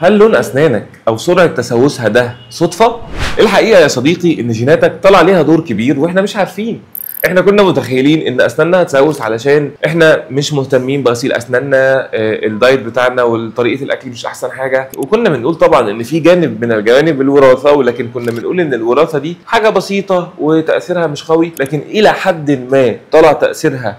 هل لون اسنانك او سرعه تسوسها ده صدفه؟ الحقيقه يا صديقي ان جيناتك طلع ليها دور كبير واحنا مش عارفين. احنا كنا متخيلين ان اسناننا هتسوس علشان احنا مش مهتمين بغسيل اسناننا، الدايت بتاعنا وطريقه الاكل مش احسن حاجه، وكنا بنقول طبعا ان في جانب من الجوانب الوراثه، ولكن كنا بنقول ان الوراثه دي حاجه بسيطه وتاثيرها مش قوي، لكن الى حد ما طلع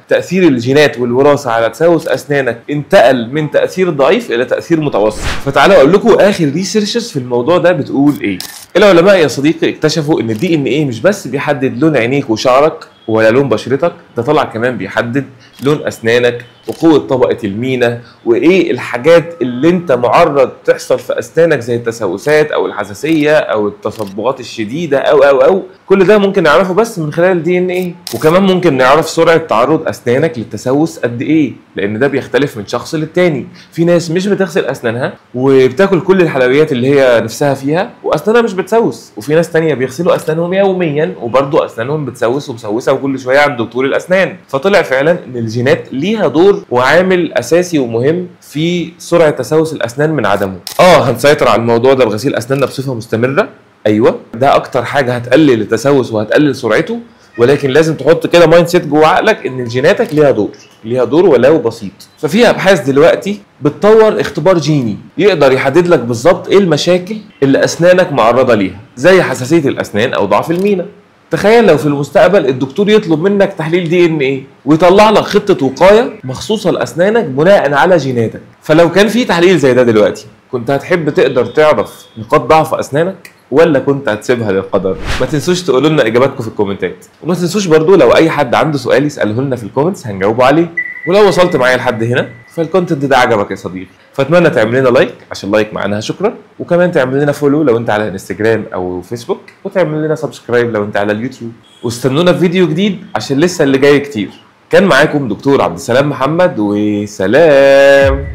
تاثير الجينات والوراثه على تسوس اسنانك انتقل من تاثير ضعيف الى تاثير متوسط. فتعالوا اقول لكم اخر ريسيرشز في الموضوع ده بتقول ايه. العلماء يا صديقي اكتشفوا ان الدي ان ايه مش بس بيحدد لون عينيك وشعرك ولا لون بشرتك، ده طلع كمان بيحدد لون اسنانك وقوه طبقه المينا وايه الحاجات اللي انت معرض تحصل في اسنانك زي التسوسات او الحساسيه او التصبغات الشديده او كل ده ممكن نعرفه بس من خلال الدي ان ايه. وكمان ممكن نعرف سرعه تعرض اسنانك للتسوس قد ايه، لان ده بيختلف من شخص للتاني. في ناس مش بتغسل اسنانها وبتاكل كل الحلويات اللي هي نفسها فيها واسنانها مش بتسوس، وفي ناس تانية بيغسلوا اسنانهم يوميا وبرضه اسنانهم بتسوس ومسوسه وكل شويه عند دكتور الاسنان. فطلع فعلا ان الجينات ليها دور وعامل اساسي ومهم في سرعه تسوس الاسنان من عدمه. هنسيطر على الموضوع ده بغسيل اسناننا بصفه مستمره، ايوه ده اكتر حاجه هتقلل التسوس وهتقلل سرعته، ولكن لازم تحط كده مايند سيت جوه عقلك ان جيناتك ليها دور ولو بسيط. ففي ابحاث دلوقتي بتطور اختبار جيني يقدر يحدد لك بالظبط ايه المشاكل اللي اسنانك معرضه ليها، زي حساسيه الاسنان او ضعف المينا. تخيل لو في المستقبل الدكتور يطلب منك تحليل دي ان ايه ويطلع لك خطه وقايه مخصوصه لاسنانك بناء على جيناتك. فلو كان في تحليل زي ده دلوقتي، كنت هتحب تقدر تعرف نقاط ضعف اسنانك ولا كنت هتسيبها للقدر؟ ما تنسوش تقولوا لنا اجاباتكم في الكومنتات، وما تنسوش برضو لو اي حد عنده سؤال يساله لنا في الكومنتس هنجاوبه عليه. ولو وصلت معايا لحد هنا فالكونتنت ده عجبك يا صديقي، فاتمنى تعمل لنا لايك عشان لايك معناها شكرا، وكمان تعمل لنا فولو لو انت على انستجرام او فيسبوك، وتعمل لنا سبسكرايب لو انت على اليوتيوب، واستنونا في فيديو جديد عشان لسه اللي جاي كتير. كان معاكم دكتور عبد السلام محمد، وسلام.